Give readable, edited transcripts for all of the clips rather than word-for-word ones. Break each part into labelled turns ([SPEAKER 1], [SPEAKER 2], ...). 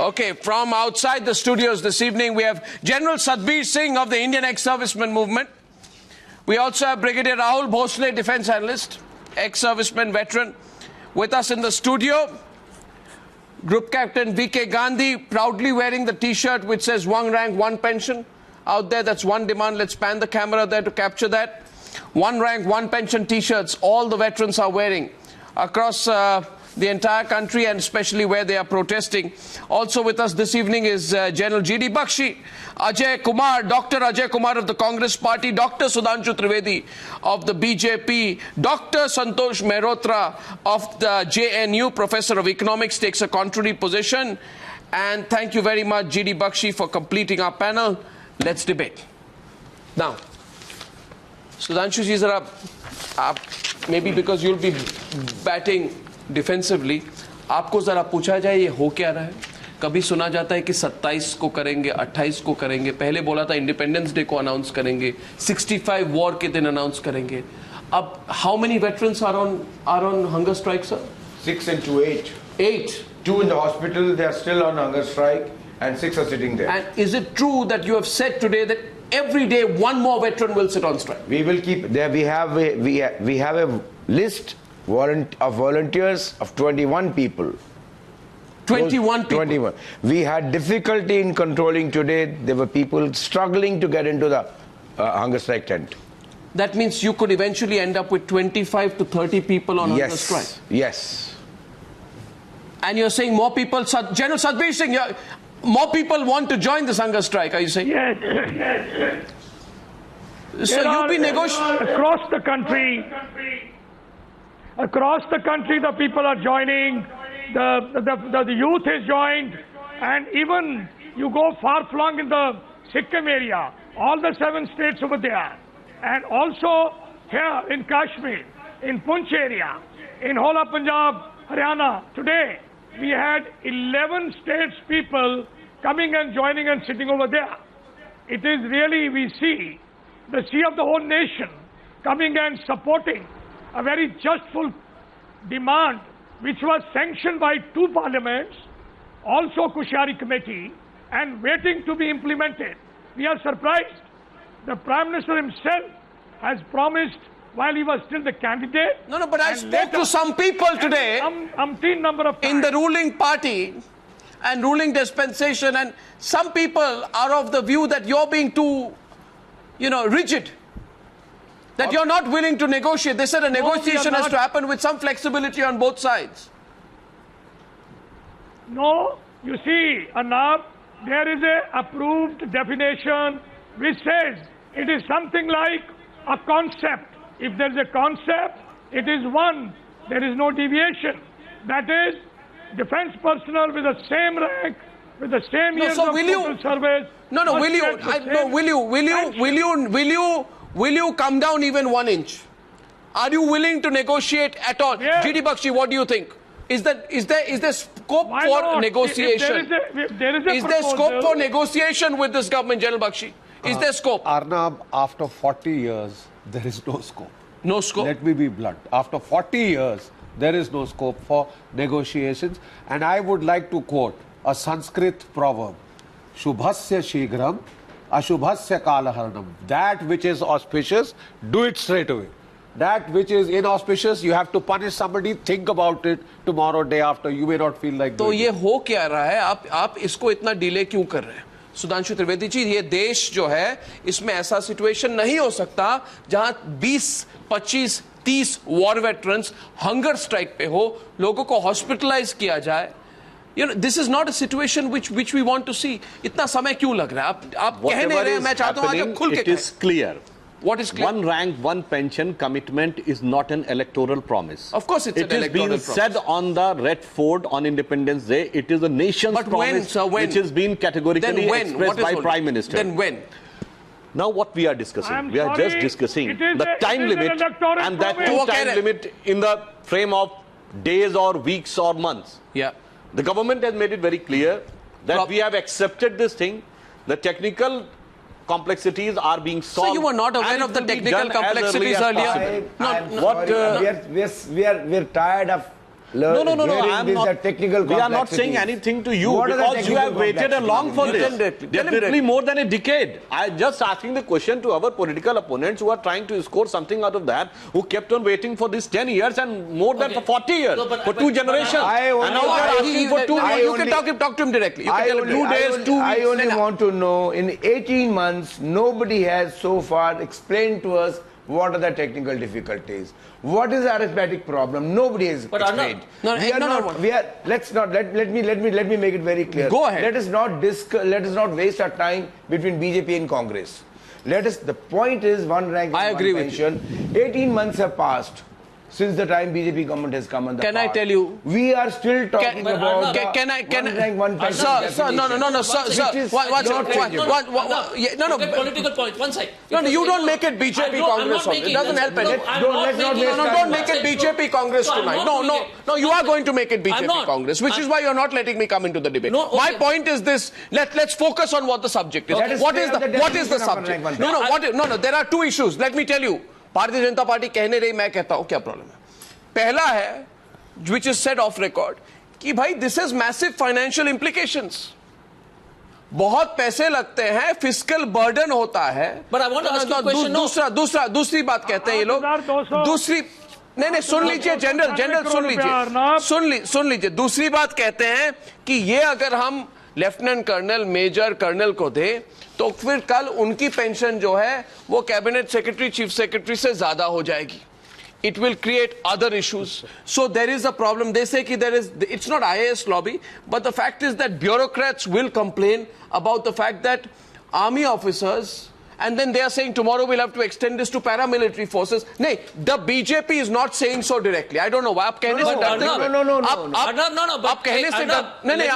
[SPEAKER 1] Okay, from outside the studios this evening, we have General Satbir Singh of the Indian Ex-Servicemen Movement. We also have Brigadier Rahul Bhonsle, Defence Analyst, ex-serviceman veteran, with us in the studio. Group Captain K Gandhi, proudly wearing the T-shirt which says one rank, one pension. Out there, that's one demand. Let's pan the camera there to capture that. One rank, one pension T-shirts, all the veterans are wearing across the entire country, and especially where they are protesting. Also with us this evening is General D Bakshi, Ajoy Kumar, Dr Ajoy Kumar of the Congress Party, Dr Sudhanshu Trivedi of the BJP, Dr Santosh Mehrotra of the JNU, Professor of Economics, takes a contrary position. And thank you very much, D Bakshi, for completing our panel. Let's debate. Now, Sudhanshu ji, maybe because you'll be batting defensively, आपको जरा पूछा जाए ये हो क्या रहा है? कभी सुना जाता है कि 27 को करेंगे, 28 को करेंगे, पहले बोला था इंडिपेंडेंस डे को अनाउंस करेंगे, 65 वॉर के दिन अनाउंस करेंगे. अब how many veterans are on hunger strike, sir?
[SPEAKER 2] 6 and 2, 8.
[SPEAKER 1] 8.
[SPEAKER 2] 2 in the hospital, they are still on hunger strike, and 6 are sitting there.
[SPEAKER 1] And is it true that you have said today that every day one more veteran will sit on strike?
[SPEAKER 2] We will keep there. We have a list of volunteers of 21 people.
[SPEAKER 1] 21 people?
[SPEAKER 2] 21. We had difficulty in controlling today. There were people struggling to get into the hunger strike tent.
[SPEAKER 1] That means you could eventually end up with 25 to 30 people on hunger strike?
[SPEAKER 2] Yes.
[SPEAKER 1] And you're saying more people, General Satbir Singh, more people want to join this hunger strike, are you saying?
[SPEAKER 3] Yes.
[SPEAKER 1] So you'll be negotiating
[SPEAKER 3] across the country. Across the country, the people are joining, the youth is joined, and even you go far-flung in the Sikkim area, all the 7 states over there, and also here in Kashmir, in Punch area, in whole of Punjab, Haryana. Today, we had 11 states people coming and joining and sitting over there. It is really, we see, the sea of the whole nation coming and supporting a very justful demand which was sanctioned by 2 parliaments, also Kushari Committee, and waiting to be implemented. We are surprised. The Prime Minister himself has promised while he was still the candidate.
[SPEAKER 1] No, but I spoke to some people today
[SPEAKER 3] number of times
[SPEAKER 1] in the ruling party and ruling dispensation, and some people are of the view that you're being too, rigid. That you're not willing to negotiate. They said a negotiation has to happen with some flexibility on both sides.
[SPEAKER 3] No, you see, Arnab, there is a approved definition which says it is something like a concept. If there is a concept, it is one. There is no deviation. That is, defense personnel with the same rank, with the same years of total service.
[SPEAKER 1] Will you come down even 1 inch? Are you willing to negotiate at all?
[SPEAKER 3] Yes.
[SPEAKER 1] D Bakshi, what do you think? Is there scope for negotiation? Is there scope for negotiation with this government, General Bakshi? Is there scope?
[SPEAKER 4] Arnab, after 40 years, there is no scope.
[SPEAKER 1] No scope?
[SPEAKER 4] Let me be blunt. After 40 years, there is no scope for negotiations. And I would like to quote a Sanskrit proverb, Shubhasya Shigram, Ashubhasya Kalaharnam. That which is auspicious, do it straight away. That which is inauspicious, you have to punish somebody, think about it tomorrow, day after. You may not feel like
[SPEAKER 1] तो ये हो क्या रहा है? आप इसको इतना delay क्यों कर रहे हैं? सुधांशु त्रिवेदी जी, ये देश जो है, इसमें ऐसा सिचुएशन नहीं हो सकता जहां 20, 25, 30 वॉर वेटरन्स हंगर स्ट्राइक पे हो, लोगों को हॉस्पिटलाइज किया जाए. This is not a situation which we want to see. इतना समय क्यों लग रहा है? आप कह नहीं रहे हैं, मैं चाहता हूं आगे खुल के
[SPEAKER 5] कहें. It is clear.
[SPEAKER 1] What is clear?
[SPEAKER 5] One rank, one pension commitment is not an electoral promise.
[SPEAKER 1] Of course it's an electoral promise.
[SPEAKER 5] It is being said on the Red Fort on Independence Day. It is a nation's promise which has been categorically expressed by Prime Minister.
[SPEAKER 1] Then when?
[SPEAKER 5] Now what we are discussing? We are just discussing the time limit, and that time limit in the frame of days or weeks or months.
[SPEAKER 1] Yeah.
[SPEAKER 5] The government has made it very clear that we have accepted this thing. The technical complexities are being solved.
[SPEAKER 1] So you were not aware of the technical complexities earlier?
[SPEAKER 2] We are tired of learning.
[SPEAKER 5] No, I'm not.
[SPEAKER 2] Technical
[SPEAKER 5] we are not saying anything to you because you have waited along for this. Definitely more than a decade. I'm just asking the question to our political opponents who are trying to score something out of that, who kept on waiting for this 10 years and more than for 40 years, for two generations. And now they're asking for 2 years.
[SPEAKER 1] You can talk to him directly. You can tell him 2 days, 2 weeks.
[SPEAKER 2] I only want to know, in 18 months, nobody has so far explained to us what are the technical difficulties. What is the arithmetic problem? Nobody has explained. Let me make it very clear.
[SPEAKER 1] Go ahead.
[SPEAKER 2] Let us not waste our time between BJP and Congress. The point is one rank.
[SPEAKER 1] I agree with you.
[SPEAKER 2] 18 months have passed since the time BJP government has come on the
[SPEAKER 1] Can I tell you?
[SPEAKER 2] We are still talking about
[SPEAKER 1] can I
[SPEAKER 2] sir,
[SPEAKER 1] no, sir.
[SPEAKER 6] Political point. One side.
[SPEAKER 1] No, you don't make it BJP Congress. It doesn't help anything. Don't make it BJP Congress tonight. No, you are going to make it BJP Congress, which is why you're not letting me come into the debate. My point is this: let's focus on what the subject is. What is the subject? No. There are two issues. Let me tell you. Bharatiya Janata party कहने रही, मैं कहता हूं क्या problem है. पहला है, which is said off record, कि भाई this has massive financial implications. बहुत पैसे लगते हैं, फिस्कल बर्डन होता है.
[SPEAKER 6] But I want to ask you a question.
[SPEAKER 1] दूसरी बात कहते हैं ये लोग. दूसरी नहीं सुन लीजिए जनरल सुन लीजिए. दूसरी बात कहते हैं कि ये अगर हम लेफ्टिनेंट कर्नल, मेजर कर्नल को दे तो फिर कल उनकी पेंशन जो है वो कैबिनेट सेक्रेटरी, चीफ सेक्रेटरी से ज्यादा हो जाएगी. It will create other issues. So there is a problem. They say that it's not IAS lobby, but the fact is that bureaucrats will complain about the fact that army officers, and then they are saying tomorrow we'll have to extend this to paramilitary forces. No, the BJP is not saying so directly. I don't know why. आप कहने से डरते क्यों? आप कहने से नहीं,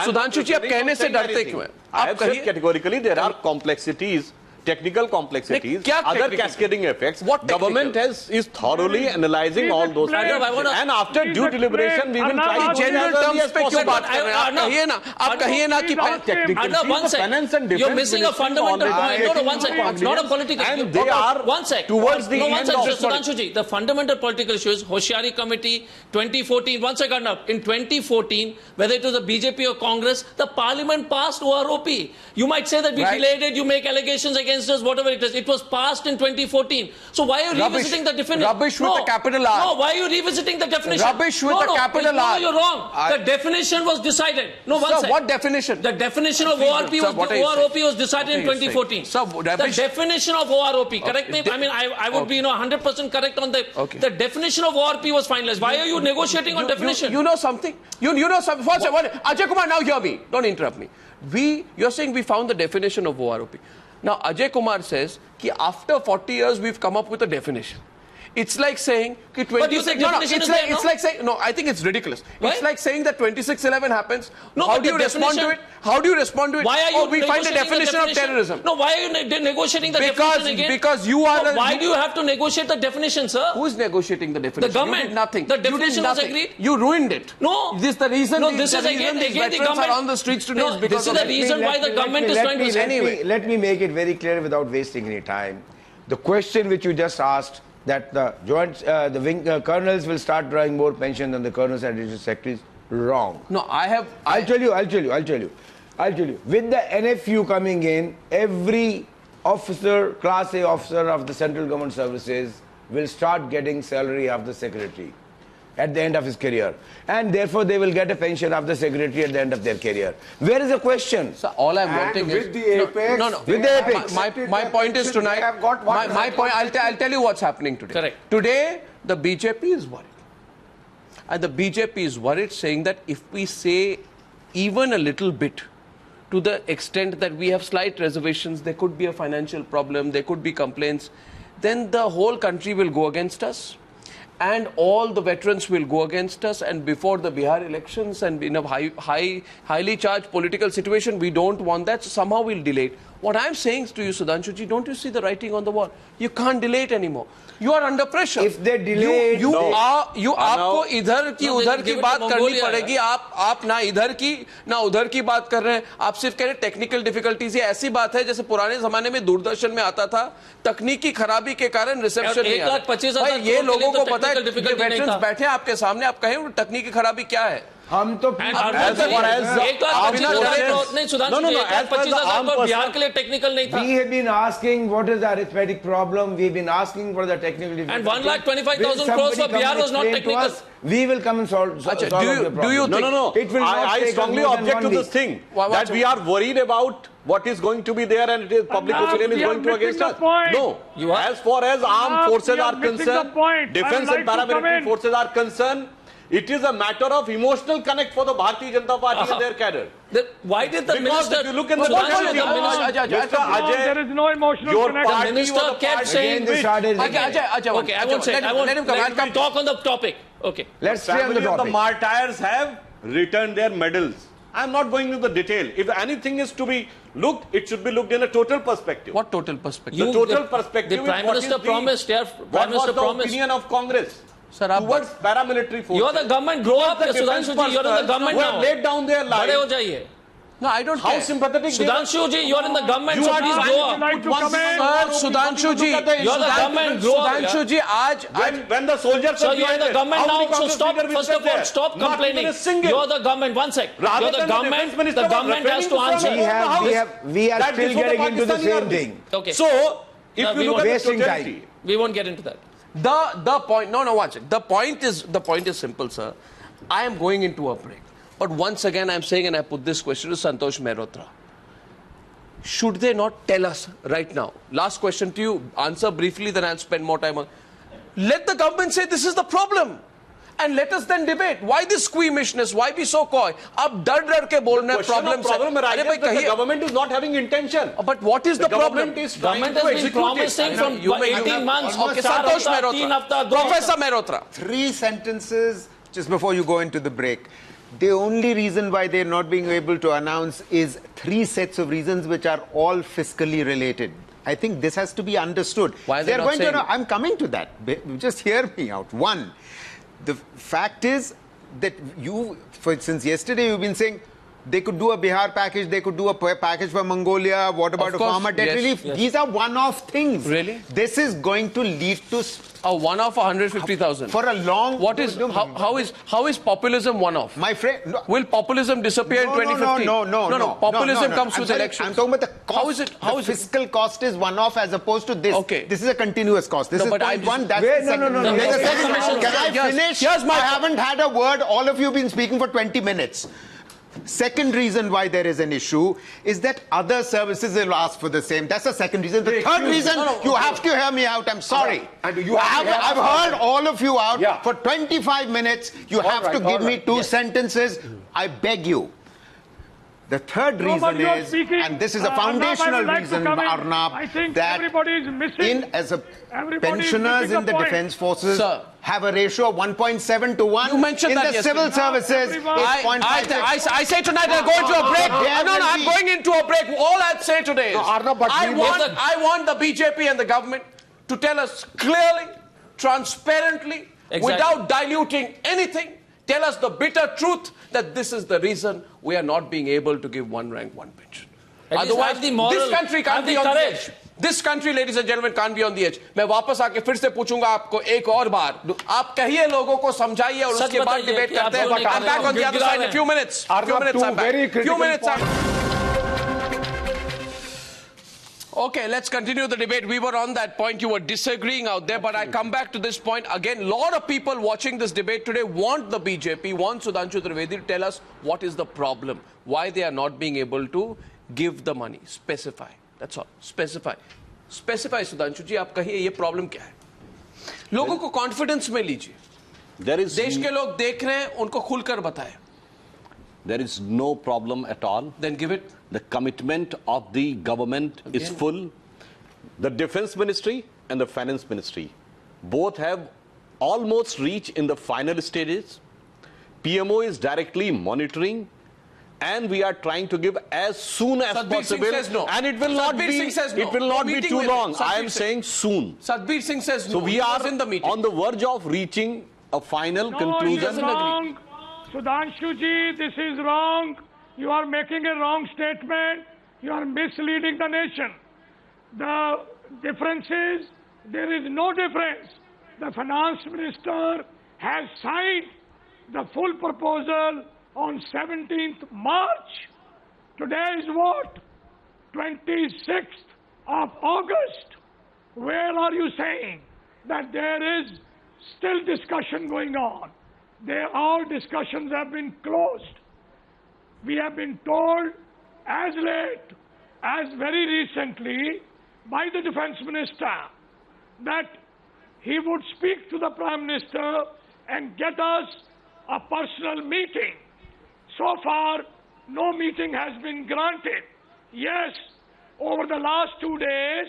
[SPEAKER 1] सुधांशु जी आप कहने से डरते क्यों हैं?
[SPEAKER 5] I have said categorically there are complexities, technical complexities, other cascading effects. What government is thoroughly analyzing all those things. And after due deliberation, we will try to
[SPEAKER 1] general terms पे क्यों बात कर रहे हैं? आप कहिए ना कि
[SPEAKER 6] technically you're missing a fundamental point. No, one second. It's not a political issue.
[SPEAKER 5] And they are towards the end of this.
[SPEAKER 6] Sudhanshu ji, the fundamental political issue is Hoshiari Committee 2014. One second up. In 2014, whether it was the BJP or Congress, the Parliament passed OROP. You might say that we delayed it. You make allegations against us, whatever it is. It was passed in 2014. So why are you revisiting the definition?
[SPEAKER 1] Rubbish with a capital R.
[SPEAKER 6] No, why are you revisiting the definition?
[SPEAKER 1] Rubbish with a capital R.
[SPEAKER 6] No, you're wrong. The definition was decided. No, one second.
[SPEAKER 1] What definition?
[SPEAKER 6] The definition of ORP was decided in 2014. The definition of ORP, correct me? I mean, I would be 100% correct on the the definition of ORP was finalized. Why are you negotiating on definition?
[SPEAKER 1] You know something? You know something? Ajoy Kumar, now hear me. Don't interrupt me. You're saying we found the definition of ORP. Now, Ajoy Kumar says that after 40 years, we've come up with a definition. It's like saying that it's like saying, no, I think it's ridiculous. Why? It's like saying that 26/11 happens. No, how do you respond to it? How do you respond to it?
[SPEAKER 6] Why are you
[SPEAKER 1] we find a definition of terrorism.
[SPEAKER 6] No, why are you negotiating the definition again?
[SPEAKER 1] Because you are...
[SPEAKER 6] why do you have to negotiate the definition, sir?
[SPEAKER 1] Who's negotiating the definition?
[SPEAKER 6] The government.
[SPEAKER 1] You did nothing.
[SPEAKER 6] The definition was agreed.
[SPEAKER 1] You ruined it.
[SPEAKER 6] No.
[SPEAKER 1] This is the reason.
[SPEAKER 6] No, this is again the government
[SPEAKER 1] are on the streets today.
[SPEAKER 6] No, this is the reason why the government is trying to say.
[SPEAKER 2] Anyway, let me make it very clear without wasting any time. The question which you just asked, that the wing colonels will start drawing more pension than the colonels and district secretaries, wrong.
[SPEAKER 1] No,
[SPEAKER 2] I'll tell you. With the NFU coming in, every officer, class A officer of the central government services will start getting salary of the secretary at the end of his career, and therefore they will get a pension of the secretary at the end of their career. Where is the question?
[SPEAKER 1] So all I'm wanting
[SPEAKER 4] is...
[SPEAKER 1] with
[SPEAKER 4] the apex...
[SPEAKER 1] No.
[SPEAKER 2] With the apex.
[SPEAKER 1] My point is tonight... My point, I'll tell you what's happening today.
[SPEAKER 6] Correct.
[SPEAKER 1] Today, the BJP is worried. And the BJP is worried, saying that if we say even a little bit, to the extent that we have slight reservations, there could be a financial problem, there could be complaints, then the whole country will go against us. And all the veterans will go against us, and before the Bihar elections and in a highly charged political situation, we don't want that, so somehow we'll delay it. What I'm saying to you, Sudhanshu ji, don't you see the writing on the wall? You can't delay it anymore. You are under pressure.
[SPEAKER 2] If they delay,
[SPEAKER 1] आपको इधर की उधर की बात करनी पड़ेगी. आप ना इधर की ना उधर की बात कर रहे हैं. आप सिर्फ कह रहे हैं टेक्निकल डिफिकल्टीज. ये ऐसी बात है जैसे पुराने जमाने में दूरदर्शन में आता था, तकनीकी खराबी के कारण रिसेप्शन नहीं आता. ये लोगों को पता है, वेटरन्स बैठे आपके सामने, आप कहें तकनीकी खराबी क्या है?
[SPEAKER 2] हम तो
[SPEAKER 6] बिहार के लिए टेक्निकल नहीं था.
[SPEAKER 2] We have been asking what is the arithmetic problem. We have been asking for the technical difficulty.
[SPEAKER 6] And 1,25,000 crores for Bihar was not technical.
[SPEAKER 2] We will come and solve the problem.
[SPEAKER 5] Do you think? No.
[SPEAKER 2] It will not
[SPEAKER 5] I strongly object to this thing that we are worried about what is going to be there and it is public opinion is going to against us. No. As far as armed forces are concerned, defense and paramilitary forces are concerned, it is a matter of emotional connect for the Bharatiya Janata Party and their cadre.
[SPEAKER 6] Why did the minister...
[SPEAKER 5] If you look in the document,
[SPEAKER 3] there is no emotional connection.
[SPEAKER 6] The minister kept saying... Okay, I won't say it. Let him come. Talk on the topic. Okay.
[SPEAKER 2] Let's stay on the topic.
[SPEAKER 5] The martyrs have returned their medals. I am not going into the detail. If anything is to be looked, it should be looked in a total perspective.
[SPEAKER 1] What total perspective?
[SPEAKER 5] The total perspective.
[SPEAKER 6] The Prime Minister promised.
[SPEAKER 5] What was the opinion of Congress?
[SPEAKER 1] Sir,
[SPEAKER 5] towards paramilitary forces.
[SPEAKER 6] You are the government. Grow up, Sudhanshu ji. You are in the government now.
[SPEAKER 5] Who have laid down their lives.
[SPEAKER 1] No, I don't
[SPEAKER 5] How
[SPEAKER 1] care.
[SPEAKER 5] sympathetic.
[SPEAKER 6] Sudhanshu ji, you are in the government.
[SPEAKER 5] You
[SPEAKER 6] So
[SPEAKER 5] are
[SPEAKER 6] please grow up.
[SPEAKER 1] Sir, Sudhanshu ji.
[SPEAKER 6] You are the government. Grow up.
[SPEAKER 1] Sudhanshu ji,
[SPEAKER 5] when the soldiers
[SPEAKER 6] So
[SPEAKER 5] are
[SPEAKER 6] you are in the government now. So stop. First of all, stop complaining. You are the government. One sec. You are the government. The government has to answer.
[SPEAKER 2] We are still getting into the same thing.
[SPEAKER 6] Okay.
[SPEAKER 5] So, if you look at the totality,
[SPEAKER 6] we won't get into that.
[SPEAKER 1] The point, no, watch it. The point is simple, sir. I am going into a break. But once again, I'm saying, and I put this question to Santosh Mehrotra. Should they not tell us right now? Last question to you. Answer briefly, then I'll spend more time on. Let the government say this is the problem. And let us then debate. Why this squeamishness? Why be so coy? Ab dar ke bolna problem
[SPEAKER 5] arises that the government is not having intention.
[SPEAKER 1] But what is the problem?
[SPEAKER 6] Government has been promising from 18 months.
[SPEAKER 1] Okay, Santosh Mehrotra. Professor Mehrotra.
[SPEAKER 7] 3 sentences just before you go into the break. The only reason why they're not being able to announce is 3 sets of reasons which are all fiscally related. I think this has to be understood.
[SPEAKER 1] Why are they not saying?
[SPEAKER 7] I'm coming to that. Just hear me out. One, the fact is that since yesterday you've been saying they could do a Bihar package, they could do a package for Mongolia, what about a farmer debt relief?
[SPEAKER 1] Yes.
[SPEAKER 7] These are one-off things.
[SPEAKER 1] Really?
[SPEAKER 7] This is going to lead to...
[SPEAKER 1] A one-off 150,000.
[SPEAKER 7] For a long...
[SPEAKER 1] How is populism one-off?
[SPEAKER 7] My friend... No,
[SPEAKER 1] will populism disappear in 2050? No. Populism comes with elections.
[SPEAKER 7] I'm talking about the cost. How is fiscal cost is one-off as opposed to this.
[SPEAKER 1] Okay.
[SPEAKER 7] This is a continuous cost. This is point one. That's the second.
[SPEAKER 2] No.
[SPEAKER 7] Can I finish? I haven't had a word. All of you have been speaking for 20 minutes. Second reason why there is an issue is that other services will ask for the same. That's the second reason. The third reason, you have to hear me out. I'm sorry. I've heard all of you out for 25 minutes. You have to give me 2 sentences. I beg you. The third reason is, and this is a foundational reason, Arnab, that as pensioners in the defense forces have a ratio of 1.7 to 1.
[SPEAKER 1] You mentioned
[SPEAKER 7] in
[SPEAKER 1] that
[SPEAKER 7] the civil services,
[SPEAKER 1] I say tonight I'll go into a break. No, I'm going into a break. All I'd say today is, I want the BJP and the government to tell us clearly, transparently, without diluting anything, tell us the bitter truth that this is the reason we are not being able to give one rank, one pension. Otherwise, this country can't be on the edge. This country, ladies and gentlemen, can't be on the edge. मैं वापस आके फिर से पूछूंगा आपको एक और बार. आप कहिए लोगों को समझाइए और उसके बाद डिबेट करते हैं. I'm back on the other side in a few minutes. I'm back. Okay, let's continue the debate. We were on that point. You were disagreeing out there, but I come back to this point again. A lot of people watching this debate today want the BJP, want Sudhanshu Trivedi to tell us what is the problem, why they are not being able to give the money. Specify. That's all. Specify. Sudhanshu ji, आप कहिए ये problem क्या है? लोगों को confidence में लीजिए. देश के लोग देख रहे हैं, उनको खुलकर बताएं.
[SPEAKER 5] There is no problem at all.
[SPEAKER 1] Then give it.
[SPEAKER 5] The commitment of the government is full. The Defense Ministry and the Finance Ministry both have almost reached in the final stages. PMO is directly monitoring and we are trying to give as soon as possible.
[SPEAKER 1] Says no.
[SPEAKER 5] And it will not be. It will not be too long. I am saying soon.
[SPEAKER 1] Satbir Singh says no.
[SPEAKER 5] So we are in the meeting, on the verge of reaching a final conclusion.
[SPEAKER 3] Wrong. Sudhanshu ji, this is wrong. You are making a wrong statement. You are misleading the nation. The difference is, there is no difference. The finance minister has signed the full proposal on 17th March. Today is what? 26th of August. Where are you saying that there is still discussion going on? All discussions have been closed. We have been told as late as very recently by the defense minister that he would speak to the Prime Minister and get us a personal meeting. So far, no meeting has been granted. Yes, over the last 2 days,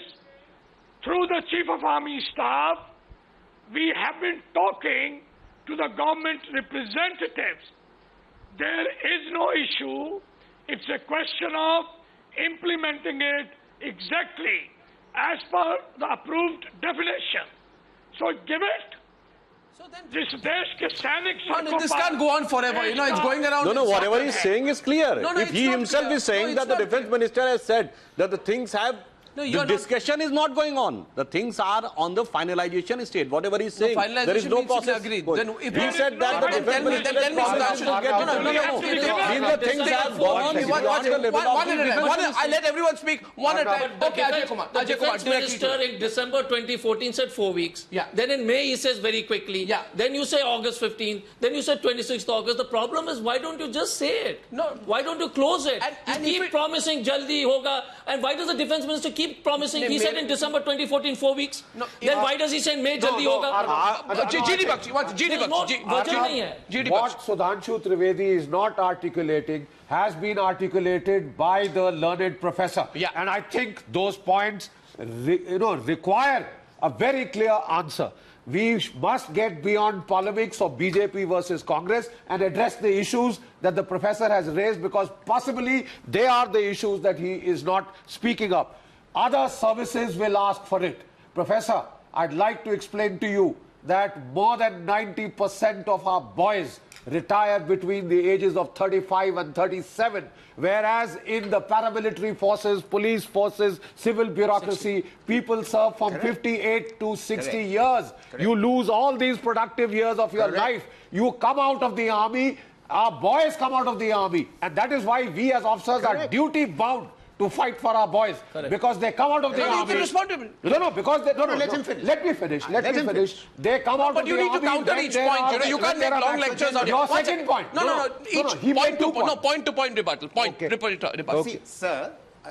[SPEAKER 3] through the Chief of Army Staff, we have been talking to the government representatives. There is no issue. It's a question of implementing it exactly as per the approved definition. So give it. So then this
[SPEAKER 1] can't go on forever. You know, it's going around.
[SPEAKER 5] No, whatever he's saying is clear. If he himself is saying that the defense minister has said that the things have, the discussion is not going on. The things are on the finalization stage. Whatever he's saying, there is no process.
[SPEAKER 1] Agreed.
[SPEAKER 5] Then if he said that the defense minister means the things have gone on.
[SPEAKER 1] I let everyone speak one at a time. Okay, Ajoy Kumar.
[SPEAKER 6] The defense minister in December 2014 said 4 weeks. Yeah. Then in May he says very quickly. Yeah. Then you say August 15. Then you say 26th August. The problem is, why don't you just say it? No. Why don't you close it? And you keep promising jaldi hoga. And why does the defense minister keep promising? He said in December 2014 4 weeks. No, then why does he say May jaldi hoga?
[SPEAKER 1] D Bakshi. What
[SPEAKER 4] Sudhanshu Trivedi is not articulating has been articulated by the learned professor. Yeah. And I think those points require a very clear answer. We must get beyond polemics of BJP versus Congress and address the issues that the professor has raised, because possibly they are the issues that he is not speaking up. Other services will ask for it. Professor, I'd like to explain to you that more than 90% of our boys retire between the ages of 35 and 37, whereas in the paramilitary forces, police forces, civil bureaucracy, people serve from 58 to 60 years. You lose all these productive years of your life. You come out of the army, our boys come out of the army, and that is why we as officers are duty bound to fight for our boys. Because they come out of the army.
[SPEAKER 1] You can respond to him.
[SPEAKER 4] Let him finish. Let me finish. They come out of the army.
[SPEAKER 1] But you need to counter each point. You can't make long lectures on
[SPEAKER 4] your second point.
[SPEAKER 1] Point to point rebuttal. Rebuttal.
[SPEAKER 7] See, sir,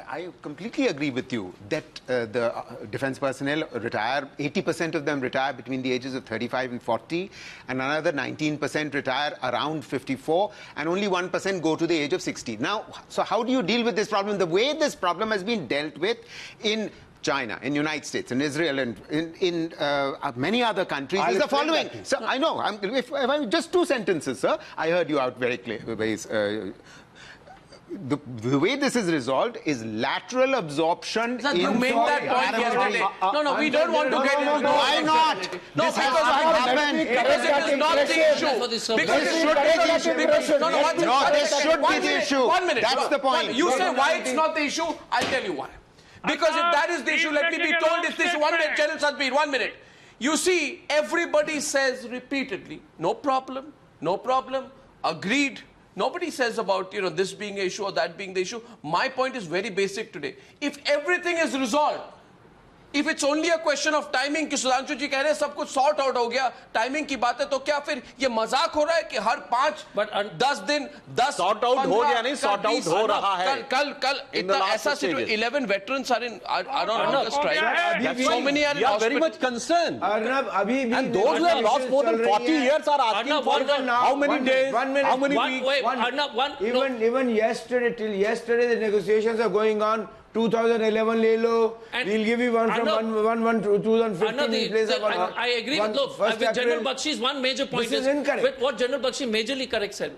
[SPEAKER 7] I completely agree with you that the defense personnel retire, 80% of them retire between the ages of 35 and 40, and another 19% retire around 54, and only 1% go to the age of 60. Now, so how do you deal with this problem? The way this problem has been dealt with in China, in United States, in Israel, and in many other countries is the following. So I know, if just 2 sentences, sir. I heard you out very clear. The way this is resolved is lateral absorption.
[SPEAKER 1] Sir, you made that point yesterday. No, we don't want to get into that.
[SPEAKER 7] Why not?
[SPEAKER 1] No, because it is not the issue. Because it should be the issue.
[SPEAKER 7] No, this should be the issue.
[SPEAKER 1] 1 minute.
[SPEAKER 7] That's the point.
[SPEAKER 1] You say why it's not the issue, I'll tell you why. Because if that is the issue, let me be told it's this. 1 minute, General Satbir, 1 minute. You see, everybody says repeatedly, no problem, agreed. Nobody says about, this being an issue or that being the issue. My point is very basic today. If everything is resolved, if it's only a question of timing, कि सुधांशु जी कह रहे हैं सब कुछ sort out हो गया, timing की बात है, तो क्या फिर ये मजाक हो रहा है कि हर 5-10 दिन 10
[SPEAKER 5] sort out हो गया नहीं, sort out हो रहा है.
[SPEAKER 1] कल इतना ऐसा situation, 11 veterans are on strike. So many are in hospital.
[SPEAKER 5] Very much concerned.
[SPEAKER 2] Arnab,
[SPEAKER 5] and those who have lost more than 40 years are asking for how many days, how many weeks.
[SPEAKER 2] Even yesterday, till yesterday, the negotiations are going on. 2011 le lo. We'll give you one from 2015.
[SPEAKER 6] I agree with General Bakshi's one major point
[SPEAKER 2] is incorrect.
[SPEAKER 6] What General Bakshi majorly correct said,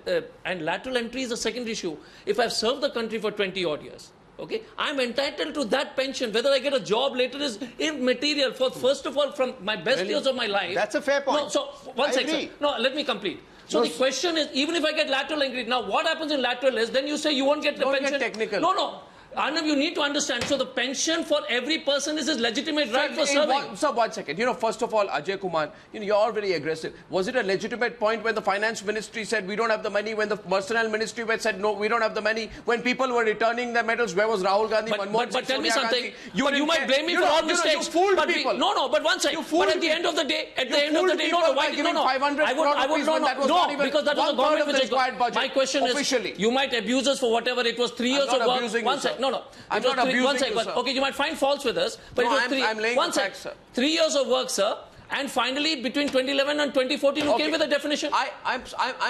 [SPEAKER 6] and lateral entry is the second issue. If I've served the country for 20 odd years, okay, I'm entitled to that pension. Whether I get a job later is immaterial. First of all, from my best years of my life.
[SPEAKER 7] That's a fair point.
[SPEAKER 6] No, so one second. No, let me complete. So the question is, even if I get lateral entry, now what happens in lateral is, then you say you won't get the pension.
[SPEAKER 1] Get technical.
[SPEAKER 6] No. Arnab, you need to understand. So the pension for every person is his legitimate right for serving.
[SPEAKER 1] So 1 second. First of all, Ajay Kumar, you're all very aggressive. Was it a legitimate point when the finance ministry said we don't have the money? When the personnel ministry said no, we don't have the money? When people were returning their medals, where was Rahul Gandhi?
[SPEAKER 6] But tell me something. You might blame me for all mistakes.
[SPEAKER 1] You fooled people.
[SPEAKER 6] No. But one second. But at the end of the day, no. Why? No. Because that was a government which required budget. My question is, you might abuse us for whatever it was 3 years of work. One second. No.
[SPEAKER 1] I'm not abusing you, sir.
[SPEAKER 6] Okay, you might find faults with us, but
[SPEAKER 1] no,
[SPEAKER 6] it was
[SPEAKER 1] I'm laying the facts, sir.
[SPEAKER 6] 3 years of work, sir. And finally, between 2011 and 2014, you came with a definition.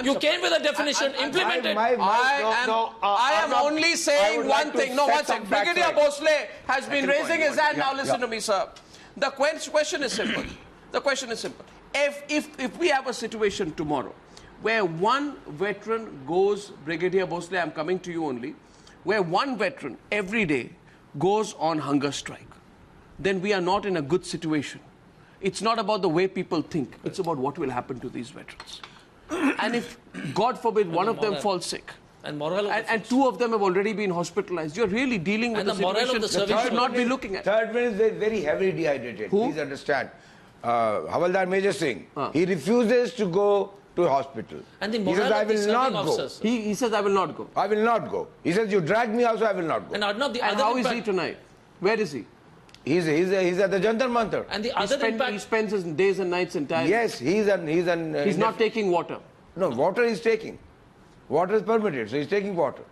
[SPEAKER 6] You came with a definition, implemented.
[SPEAKER 1] I am only saying one thing. No, 1 second. Brigadier Bhonsle has been raising his hand. Now listen to me, sir. The question is simple. The question is simple. If we have a situation tomorrow where one veteran goes, Brigadier Bhonsle, I'm coming to you only, where one veteran every day goes on hunger strike, then we are not in a good situation. It's not about the way people think. It's about what will happen to these veterans. And if, God forbid, one of them falls sick, and two of them have already been hospitalized, you're really dealing with a situation that you should not be looking at.
[SPEAKER 2] Third one is very heavily dehydrated.
[SPEAKER 1] Who?
[SPEAKER 2] Please understand. Havaldar Major Singh, he refuses to go to a hospital.
[SPEAKER 6] And the
[SPEAKER 2] he says, I will not go.
[SPEAKER 1] He says, I will not go.
[SPEAKER 2] I will not go. He says, you dragged me also, I will not go.
[SPEAKER 6] And Arnab,
[SPEAKER 1] how is he tonight? Where is he?
[SPEAKER 2] He's at the Jantar Mantar.
[SPEAKER 6] And the other impact...
[SPEAKER 1] He spends his days and nights entirely.
[SPEAKER 2] Yes, he's
[SPEAKER 1] not taking water.
[SPEAKER 2] No, water he's taking. Water is permitted, so he's taking water.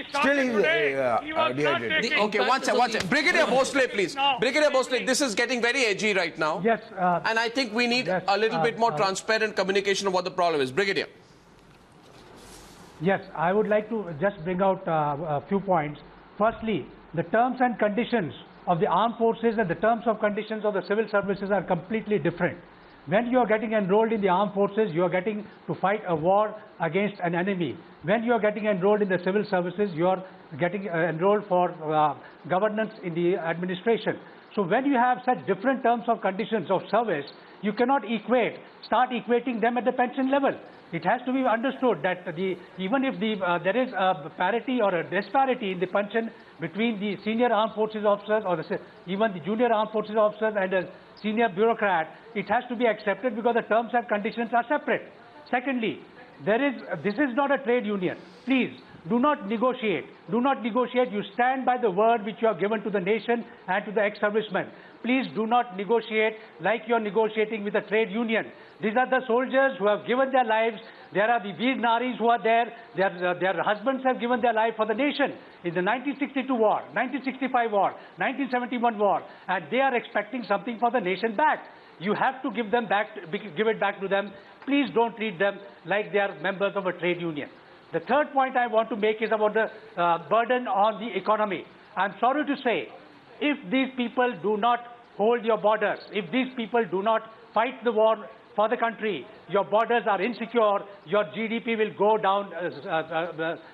[SPEAKER 2] Still he's dehydrated.
[SPEAKER 1] Okay, one second. Brigadier Bhonsle, please. No. Brigadier Bhonsle, this is getting very edgy right now.
[SPEAKER 3] Yes.
[SPEAKER 1] And I think we need a little bit more transparent communication of what the problem is. Brigadier.
[SPEAKER 8] Yes, I would like to just bring out a few points. Firstly, the terms and conditions of the armed forces and the terms and conditions of the civil services are completely different. When you are getting enrolled in the armed forces, you are getting to fight a war against an enemy. When you are getting enrolled in the civil services, you are getting enrolled for governance in the administration. So when you have such different terms of conditions of service, you cannot start equating them at the pension level. It has to be understood that even if there is a parity or a disparity in the pension between the senior armed forces officers or even the junior armed forces officers and a senior bureaucrat, it has to be accepted because the terms and conditions are separate. Secondly, this is not a trade union. Please, do not negotiate. Do not negotiate. You stand by the word which you have given to the nation and to the ex-servicemen. Please do not negotiate like you are negotiating with a trade union. These are the soldiers who have given their lives. There are the Veer Naris who are there. Their husbands have given their life for the nation in the 1962 war, 1965 war, 1971 war, and they are expecting something for the nation back. You have to give it back to them. Please don't treat them like they are members of a trade union. The third point I want to make is about the burden on the economy. I'm sorry to say, if these people do not hold your borders, if these people do not fight the war for the country, your borders are insecure, your GDP will go down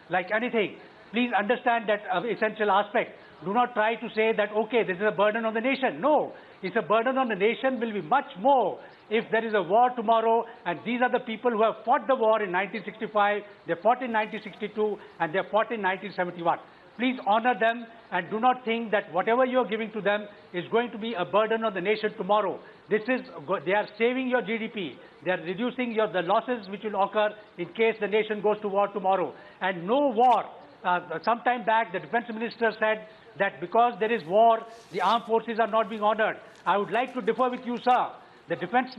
[SPEAKER 8] like anything. Please understand that essential aspect. Do not try to say that, okay, this is a burden on the nation. No, it's a burden on the nation will be much more if there is a war tomorrow, and these are the people who have fought the war in 1965, they fought in 1962, and they fought in 1971. Please honor them and do not think that whatever you are giving to them is going to be a burden on the nation tomorrow. They are saving your GDP. They are reducing the losses which will occur in case the nation goes to war tomorrow. And no war. Some time back, the defense minister said that because there is war, the armed forces are not being honored. I would like to differ with you, sir. The defense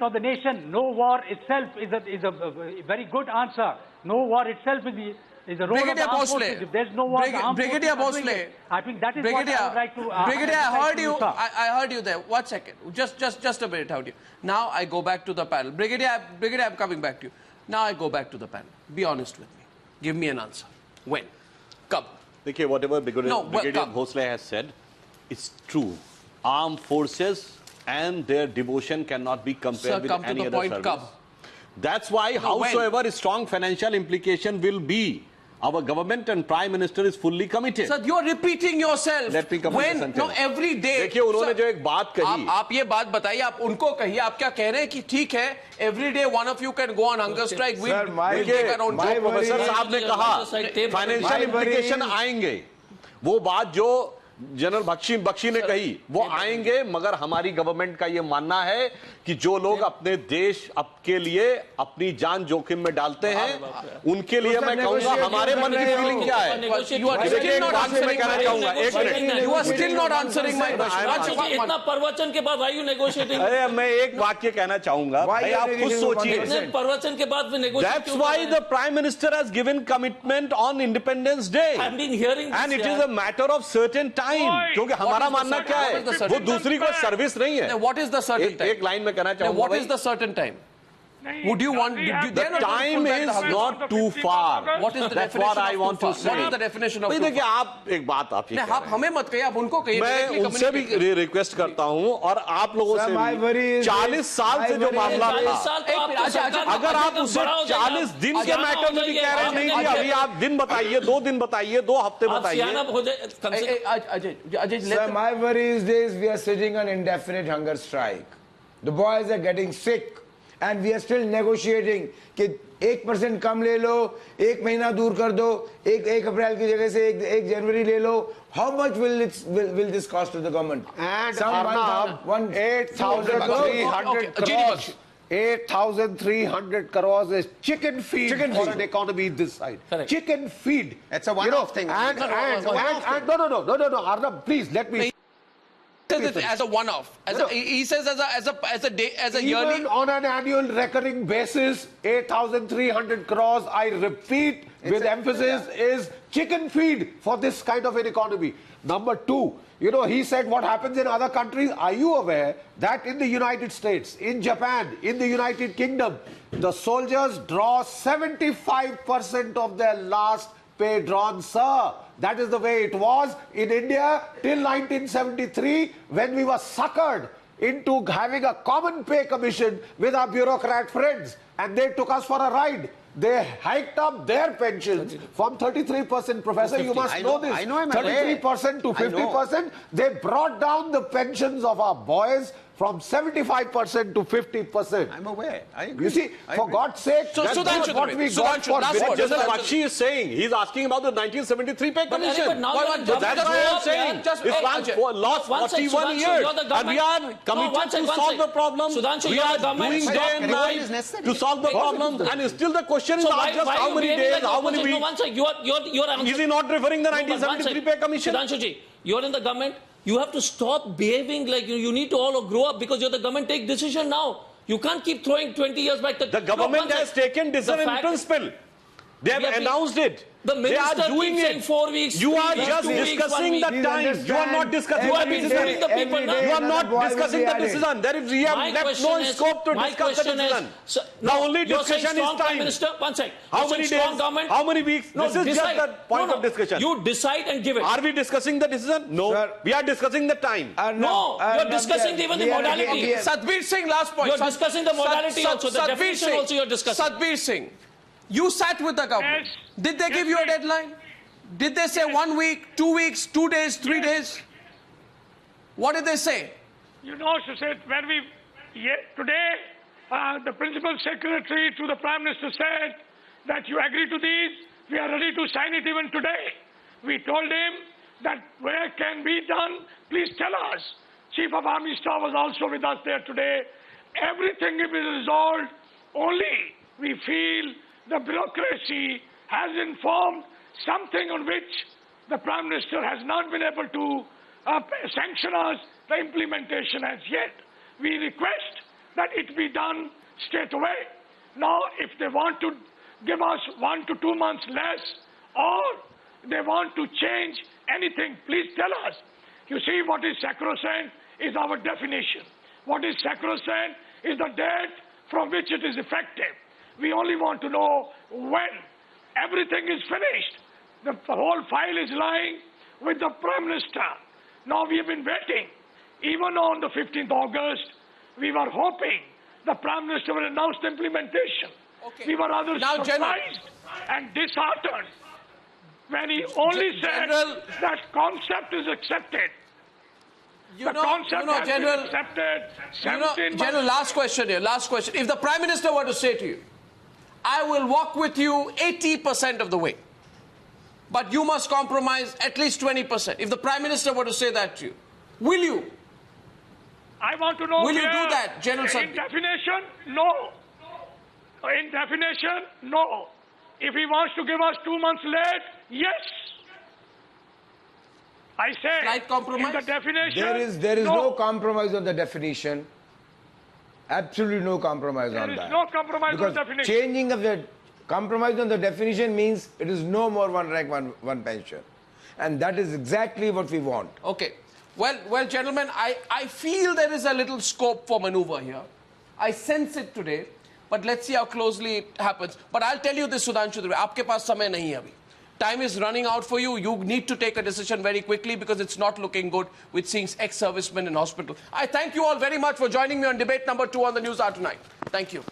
[SPEAKER 8] of the nation, no war itself is a very good answer. No war itself is a role of the armed forces. If there's no war, the armed forces are doing it. I think that is what I would like to...
[SPEAKER 1] Brigadier, I heard you there. 1 second. Just a minute, heard you. Now I go back to the panel. Brigadier, I'm coming back to you. Now I go back to the panel. Be honest with me. Give me an answer. When? Come.
[SPEAKER 5] Okay, whatever Brigadier Bhonsle has said, it's true. Armed forces and their devotion cannot be compared with any other service. That's why, howsoever strong financial implication will be, our government and Prime Minister is fully committed.
[SPEAKER 1] Sir, you are repeating yourself.
[SPEAKER 5] Let me complete the sentence.
[SPEAKER 1] No, every day.
[SPEAKER 5] देखिए उन्होंने जो एक बात कही,
[SPEAKER 1] आप ये बात बताइए, आप उनको कहिए, आप क्या कह रहे हैं कि ठीक है, every day one of you can go on hunger strike. We'll take our own job.
[SPEAKER 5] Professor साहब ने कहा, फाइनेंशियल इम्प्लीकेशन आएंगे. वो बात जो जनरल बख्शी ने कही, वो आएंगे, मगर हमारी गवर्नमेंट का ये मानना है कि जो लोग अपने देश के लिए अपनी जान जोखिम में डालते हैं, उनके लिए मैं कहूंगा हमारे मन की फीलिंग क्या है. मैं कहना चाहूंगा, एक minute,
[SPEAKER 1] You are still not answering my question.
[SPEAKER 6] इतना प्रवचन के बाद why you negotiating?
[SPEAKER 5] अरे मैं एक वाक्य कहना चाहूंगा, भाई आप खुद सोचिए.
[SPEAKER 6] प्रवचन के बाद
[SPEAKER 5] That's why the Prime Minister has given commitment on Independence Day.
[SPEAKER 6] I've been hearing this,
[SPEAKER 5] and it is a matter of certain time. क्योंकि हमारा मानना क्या है, वो दूसरी कोई सर्विस नहीं है.
[SPEAKER 1] What is the certain time?
[SPEAKER 5] एक लाइन में कहना चाहूंगा.
[SPEAKER 1] What is the certain time? Would you want?
[SPEAKER 5] The time is not too far.
[SPEAKER 1] What is the
[SPEAKER 5] That's
[SPEAKER 1] definition
[SPEAKER 5] what I want to say.
[SPEAKER 1] What is the definition of?
[SPEAKER 5] देखिए आप एक बात आप ये
[SPEAKER 1] आप हमें मत कहिए, आप उनको कहिए.
[SPEAKER 5] मैं उनसे भी रिक्वेस्ट करता हूँ और आप लोगों से भी 40 साल से जो मामला था, अगर आप उसे 40 दिन के मैटर में भी कह रहे नहीं कि अभी आप दिन बताइए, 2 दिन बताइए, 2 हफ्ते बताइए.
[SPEAKER 2] Sir, my worry is this: we are sitting on indefinite hunger strike. The boys are getting sick. And we are still negotiating कि 1% कम ले लो, 1 महीना दूर कर दो, 1 अप्रैल की जगह से 1 जनवरी ले लो. How much will this cost to the government?
[SPEAKER 4] And
[SPEAKER 2] Arnab,
[SPEAKER 4] 8,300 crores. 8,300 crores is chicken feed for an economy this side.
[SPEAKER 6] Correct.
[SPEAKER 4] Chicken feed.
[SPEAKER 7] It's a one-off thing.
[SPEAKER 4] No, Arnab, please let me.
[SPEAKER 1] As a one-off, he says as a yearly.
[SPEAKER 4] Even on an annual recurring basis, 8,300 crores, I repeat with emphasis, is chicken feed for this kind of an economy. Number 2, he said what happens in other countries. Are you aware that in the United States, in Japan, in the United Kingdom, the soldiers draw 75% of their last pay drawn, sir? That is the way it was in India till 1973, when we were suckered into having a common pay commission with our bureaucrat friends, and they took us for a ride. They hiked up their pensions from 33%, Professor, you must know this, 33% to 50%. They brought down the pensions of our boys from 75% to 50%.
[SPEAKER 7] I'm aware. I agree.
[SPEAKER 4] You see, for God's sake, that's what we got for
[SPEAKER 5] what General Bakshi is saying. He's asking about the 1973 pay commission. That's what I'm saying. It's lost 41 years. And we are committed to solve the problem. We are doing day and night to solve the problem. And still the question is not just how many days, how many weeks. Is he not referring the 1973 pay commission?
[SPEAKER 6] Sudhanshu, you're in the government. You have to stop behaving like you need to all grow up because you're the government. Take decision now. You can't keep throwing 20 years back.
[SPEAKER 5] The government has taken decision in principle. They have announced it.
[SPEAKER 6] The minister
[SPEAKER 5] they are doing
[SPEAKER 6] keeps saying 4 weeks.
[SPEAKER 5] You are just discussing the time. You are not discussing
[SPEAKER 6] the decision. The people now.
[SPEAKER 5] You are not discussing the decision. There is, we have left no scope to discuss the decision. The only discussion is time.
[SPEAKER 6] Minister, one second.
[SPEAKER 5] How many days? How many weeks?
[SPEAKER 6] No,
[SPEAKER 5] this is just the point of discussion.
[SPEAKER 6] You decide and give it.
[SPEAKER 5] Are we discussing the decision? No. Sir, we are discussing the time.
[SPEAKER 6] No, you are discussing even the modality.
[SPEAKER 1] Satbir Singh, last point.
[SPEAKER 6] You are discussing the modality also. The definition also you are discussing.
[SPEAKER 1] Satbir Singh, you sat with the government. Did they give you a deadline? Did they say 1 week, 2 weeks, 2 days, 3 days? What did they say?
[SPEAKER 3] You know, she said, when today, the principal secretary to the Prime Minister said that you agree to these, we are ready to sign it even today. We told him that where can be done, please tell us. Chief of Army Staff was also with us there today. Everything will be resolved, only we feel the bureaucracy has informed something on which the Prime Minister has not been able to sanction us the implementation as yet. We request that it be done straight away. Now, if they want to give us 1 to 2 months less, or they want to change anything, please tell us. You see, what is sacrosanct is our definition. What is sacrosanct is the date from which it is effective. We only want to know when everything is finished. The whole file is lying with the Prime Minister. Now we have been waiting. Even on the 15th August, we were hoping the Prime Minister will announce the implementation.
[SPEAKER 1] Okay.
[SPEAKER 3] We were rather surprised and disheartened when he only said that concept is accepted.
[SPEAKER 1] General, General, last question here, last question. If the Prime Minister were to say to you, I will walk with you 80% of the way, but you must compromise at least 20%. If the Prime Minister were to say that to you, will you?
[SPEAKER 3] I want to know.
[SPEAKER 1] Will you do that, General Satbir?
[SPEAKER 3] In definition, no. In definition, no. If he wants to give us 2 months late, yes. I say,
[SPEAKER 1] slight compromise?
[SPEAKER 3] In the definition,
[SPEAKER 2] there is no compromise on the definition. Absolutely no compromise on that.
[SPEAKER 3] There is no compromise on the definition.
[SPEAKER 2] Changing of the compromise on the definition means it is no more one rank, one pension. And that is exactly what we want.
[SPEAKER 1] Okay. Well, gentlemen, I feel there is a little scope for maneuver here. I sense it today, but let's see how closely it happens. But I'll tell you this, Sudhanshu Trivedi, aapke paas samay nahi hai abhi. Time is running out for you. You need to take a decision very quickly because it's not looking good with seeing ex-servicemen in hospital. I thank you all very much for joining me on debate number 2 on the News Hour tonight. Thank you.